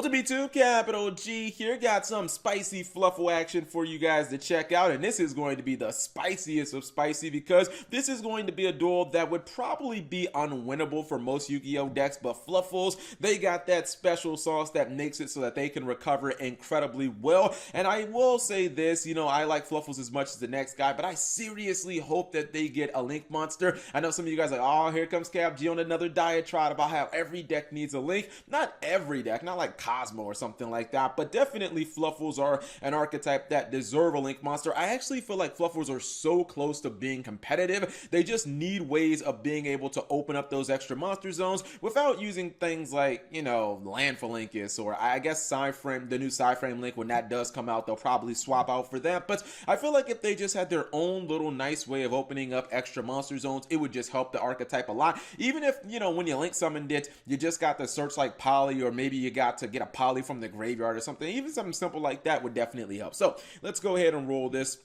Well, to be too capital G here, got some spicy fluffle action for you guys to check out, and this is going to be the spiciest of spicy because this is going to be a duel that would probably be unwinnable for most Yu-Gi-Oh decks, but fluffles, they got that special sauce that makes it so that they can recover incredibly well. And I will say this, you know, I like fluffles as much as the next guy, but I seriously hope that they get a link monster. I know some of you guys are like, oh, here comes Cap G on another diatribe about how every deck needs a link. Not every deck, not like Cosmo or something like that, but definitely fluffles are an archetype that deserve a link monster. I actually feel like fluffles are so close to being competitive. They just need ways of being able to open up those extra monster zones without using things like, you know, land for Linkus, or I guess Psyframe, the new Psyframe link, when that does come out, they'll probably swap out for that. But I feel like if they just had their own little nice way of opening up extra monster zones, it would just help the archetype a lot. Even if, you know, when you link summoned it, you just got to search like poly, or maybe you got to get a poly from the graveyard or something. Even something simple like that would definitely help. So let's go ahead and roll this.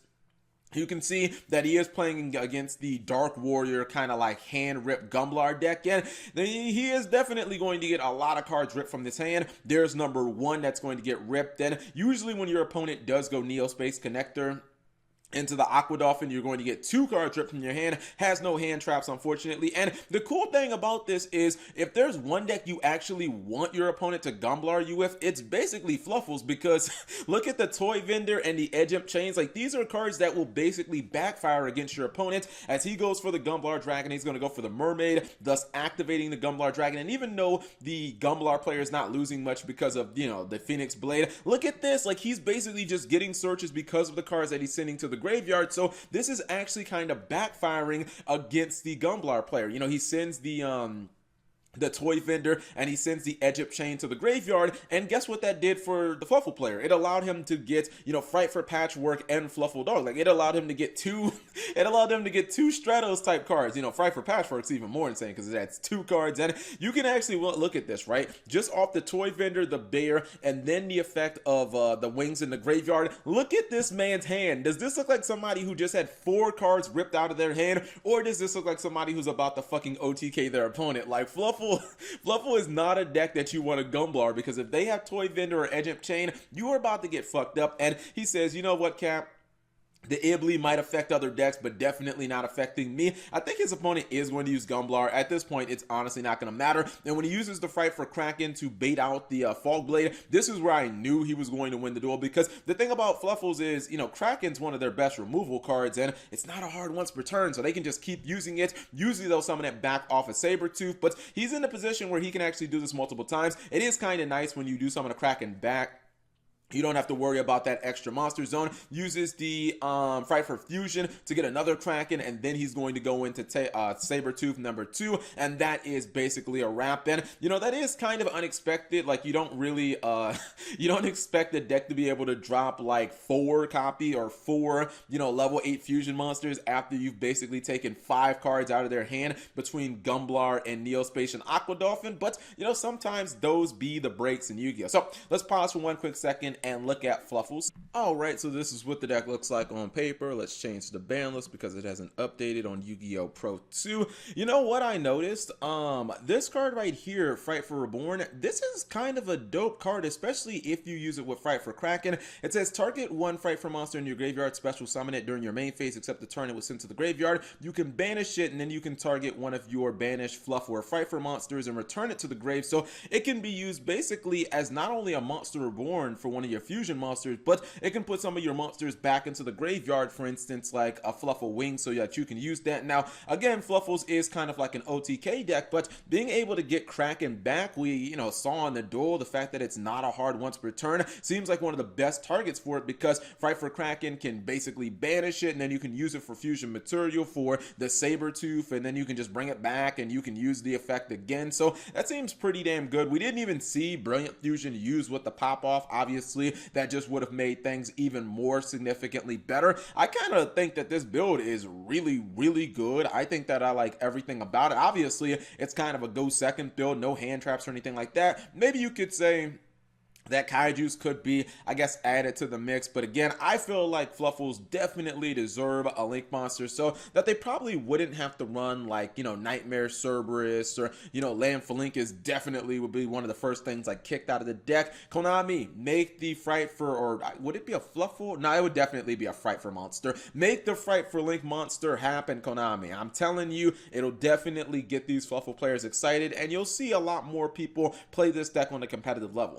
You can see that he is playing against the Dark Warrior kind of like hand ripped Gumblar deck, and he is definitely going to get a lot of cards ripped from this hand. There's number one that's going to get ripped, and usually when your opponent does go Neo Space Connector into the Aqua Dolphin, you're going to get 2 cards ripped from your hand. Has no hand traps, unfortunately. And the cool thing about this is, if there's one deck you actually want your opponent to Gumblar you with, it's basically Fluffles, because look at the Toy Vendor and the Edge Imp Chains. Like, these are cards that will basically backfire against your opponent. As he goes for the Gumblar Dragon, he's going to go for the Mermaid, thus activating the Gumblar Dragon. And even though the Gumblar player is not losing much because of, you know, the Phoenix Blade, look at this. Like, he's basically just getting searches because of the cards that he's sending to the graveyard. So this is actually kind of backfiring against the Gumblar player. You know, he sends the Toy Vendor and he sends the Edge Imp Chain to the graveyard, and guess what that did for the Fluffle player? It allowed him to get, you know, Fright for Patchwork and Fluffle Dog. Like, it allowed him to get two Stratos type cards. You know, Fright for Patchwork's even more insane because it adds 2 cards, and you can actually look at this, right? Just off the Toy Vendor, the Bear, and then the effect of the Wings in the graveyard. Look at this man's hand. Does this look like somebody who just had 4 cards ripped out of their hand, or does this look like somebody who's about to fucking OTK their opponent? Like, Fluffle is not a deck that you want to Gumblar, because if they have Toy Vendor or Edge Imp Chain, you are about to get fucked up. And he says, you know what, Cap? The Ibly might affect other decks, but definitely not affecting me. I think his opponent is going to use Gumblar. At this point, it's honestly not going to matter. And when he uses the Fright for Kraken to bait out the Fog Blade, this is where I knew he was going to win the duel, because the thing about Fluffles is, you know, Kraken's one of their best removal cards, and it's not a hard once per turn, so they can just keep using it. Usually they'll summon it back off a Sabertooth, but he's in a position where he can actually do this multiple times. It is kind of nice when you do summon a Kraken back. You don't have to worry about that extra monster zone. Uses the Fright for Fusion to get another Kraken, and then he's going to go into Sabertooth number 2, and that is basically a wrap. And, you know, that is kind of unexpected. Like, you don't really, you don't expect the deck to be able to drop like 4 copy or 4, you know, level 8 fusion monsters after you've basically taken 5 cards out of their hand between Gumblar and Neospace and Aqua Dolphin. But, you know, sometimes those be the breaks in Yu-Gi-Oh! So let's pause for one quick second and look at Fluffles. Alright, so this is what the deck looks like on paper. Let's change to the ban list because it hasn't updated on Yu-Gi-Oh! Pro 2. You know what I noticed? This card right here, Fright for Reborn, this is kind of a dope card, especially if you use it with Fright for Kraken. It says target 1 Fright for monster in your graveyard, special summon it during your main phase except the turn it was sent to the graveyard. You can banish it, and then you can target one of your banished Fluff or Fright for monsters and return it to the grave. So it can be used basically as not only a monster reborn for one of your fusion monsters, but it can put some of your monsters back into the graveyard, for instance like a Fluffle Wing, so that you can use that. Now again, Fluffles is kind of like an OTK deck, but being able to get Kraken back, we, you know, saw in the duel, the fact that it's not a hard once per turn seems like one of the best targets for it, because Fright for Kraken can basically banish it, and then you can use it for fusion material for the Sabertooth, and then you can just bring it back and you can use the effect again. So that seems pretty damn good. We didn't even see Brilliant Fusion used with the pop off. Obviously that just would have made things even more significantly better. I kind of think that this build is really good. I think that I like everything about it. Obviously it's kind of a go second build, no hand traps or anything like that. Maybe you could say that Kaijus could be, I guess, added to the mix. But again, I feel like Fluffles definitely deserve a Link monster, so that they probably wouldn't have to run like, you know, Nightmare Cerberus, or, you know, Lamphlinkus definitely would be one of the first things like kicked out of the deck. Konami, make the Fright for, or would it be a Fluffle? No, it would definitely be a Fright for monster. Make the Fright for Link monster happen, Konami. I'm telling you, it'll definitely get these Fluffle players excited, and you'll see a lot more people play this deck on a competitive level.